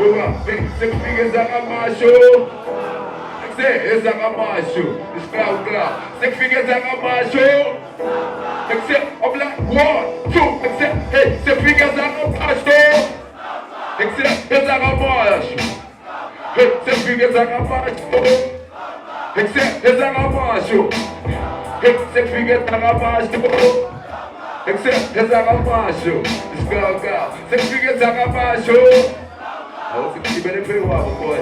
Six fingers like a Mashu. It's like a Mashu. It's spelled cloud. Six fingers like a Mashu. Except I'm like 1, 2. Except hey, six fingers like a Mashu. Except it's like a Mashu. Hey, six fingers like a Mashu. Except it's like a Mashu. Hey, six fingers like a Mashu. Except it's like a Mashu. It's spelled cloud. Six fingers like a Mashu. Oh, you better play well, boy.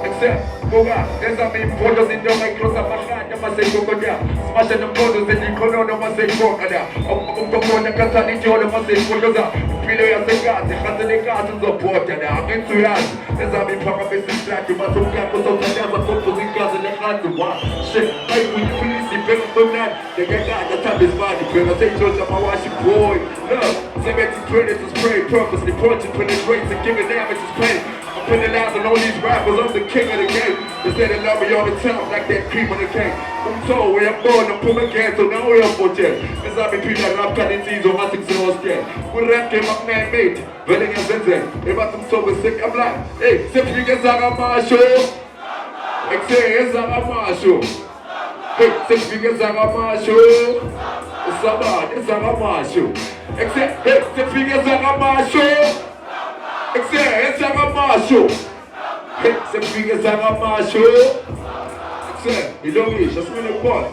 Except, go back. There's a main photos in the right close up my hand. I must say, go down. Smashing the photos in the corner. I must say, go down. I'm going to cut on each other. I must say, photos up. Pillow as a cat. The hands in the cartons of water. I'm into that. There's a main power business track. You must look at the top of the photos in cars in the hands of one. Shit, I will you please see better from that. They get that. The time is body. When I say, George, I'm a washing boy. Look, 70 predators spray purposely. Punching, penetrates, and giving damage is pain. Putting out on all these rappers, I'm the king of the game. They say they love me all the time, like that cream on the cake. UMTHO, where I'm born, I'm pulling cancel, now we're up for jail. Cause I've been treating that rap cutting seeds on my 6 hours dead. When rap came up, man made, wedding and Zenzen. If I'm so sick, I'm like, hey, 6 fingers like a Mashu. It's like a Mashu. Hey, 6 fingers like a Mashu. It's like a Mashu. Except, hey, 6 fingers like a Mashu. Except, it's like a Mashu. Six fingers like a Mashu. Except, you don't need, just really fun.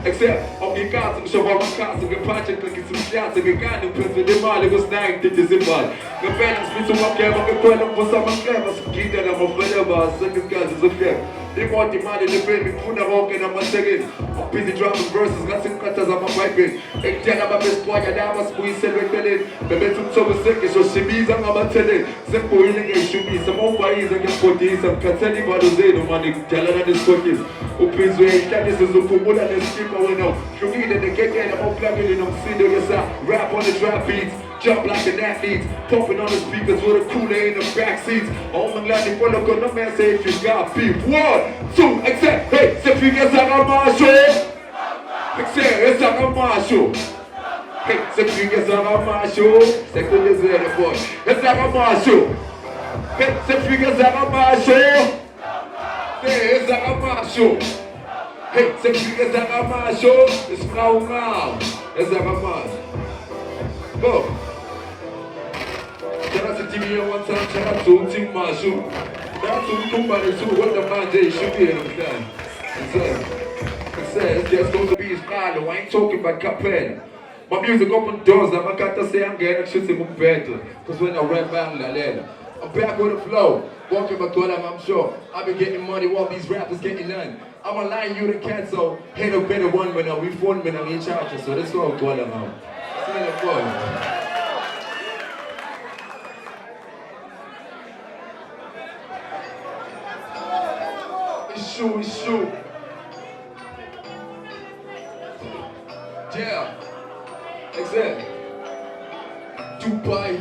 Except, I'm the cat, I'm sure I'm cat, I'm project, like it's some shots, I'm a guy who plays with the mal, it was 9 things in mal. The balance, me to walk out, I'm going to put some clever, some kid that I'm a friend second guys is a fair. They want the man in the bed, we put a rock and I'm a second. I'm busy dropping verses, got some cutters, I'm a piping. And tell I'm a best boy, and I'm a squeeze, and we're telling. The best of so second, so she means I'm a telling. Simple healing, it should be some over ease and get 40, some Katani Baduze, no money, tell her that it's 40s. Open way, that is a Umkhumbane and skip away now. You need it, they get there, I'm plugging in, I'm sitting yes, rap on the trap beats. Jump like an athlete, pumping on the speakers with a cooler in the back seats. Oh my God, if look on the man say if you got beef. 1, 2, except, hey, six fingers like a Mashu. Except, it's like a Mashu. Hey, six fingers like a Mashu. Second is the boy. It's like a Mashu. Hey, six fingers like a Mashu. Hey, it's like a Mashu. Hey, six fingers like a Mashu. It's now. It's like a Mashu. Go. Shout out to TV one time, shout out to Mashu. Shout out to Umkhumbane too, what the man they should be in the time. It's just going to be his style, I ain't talking about capella. My music open doors, I'm not gonna say I'm getting shit in better. Cause when I rap bang la later. I'm back with the flow, walking back to them, I'm sure. I've been getting money while these rappers getting none. I'm a line you the cat, so hate a better one when I reform when I'm in charge. So that's what I'm going on. See the boy. It's true. Yeah. Except. Dubai,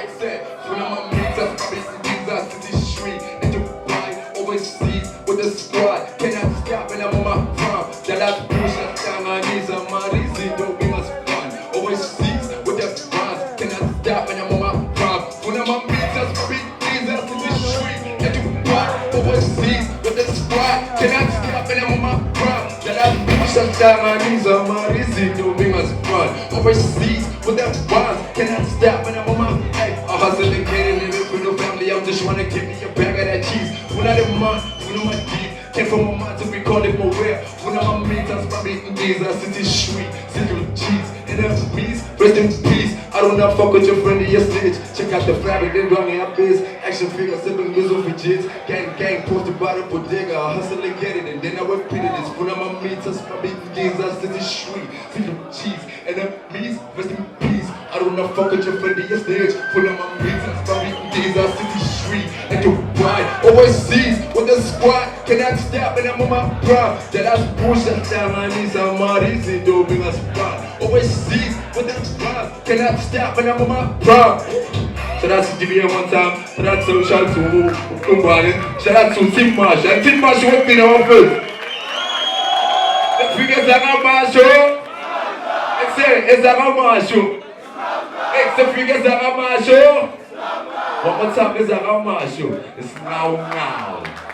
except. When I'm on meets, I'm probably Jesus to the street. In Dubai, overseas, with the squad. Cannot stop when I'm on my prime. That I push that down my knees, I'm my easy, don't be my fun. Overseas, with the bronze. Cannot stop when I'm on my prime. When I'm on meets, I'm probably Jesus to the street. In Dubai, overseas, with the squad. Cannot stop when I'm on my prime. That I push that down my knees, I'm my easy, don't be my fun. Overseas, with that bronze. Cannot stop when I'm on my hey. I hustle and get it, living for no family. I'm just trying to give me a bag of that cheese. When I didn't mind, when I'm my deep. Came from my mind to be called it more rare. When I'm on meat, I'm eating these. I sit in street, single cheese. And enemies, rest in peace. I do not fuck with your friend in your snitch. Check out the fabric, then run me up biz. Action figure, sipping mizzle for jids. Gang, posted by the bodega. I hustle and get it, and then I repeat this. When I'm on meat, I'm eating these. I sit in street, single cheese. And enemies, rest in peace. I do not fuck with your friend in your snitch. When I'm on meat, I'm eating these. I sit in street, and Dubai, overseas, with the squad. Cannot stop when I'm on my prime. That I push that down my knees, I'm not easy, don't be my spot. Overseas, with the squad. Cannot stop when I'm on my prime. Shout out to DBA one time, shout out to Umkhumbane, shout out to Mashu. And Mashu with me in the office. The fingers are not Mashu. It's like a Mashu. It's the fingers are not Mashu. One more time, it's KwaMashu. It's now.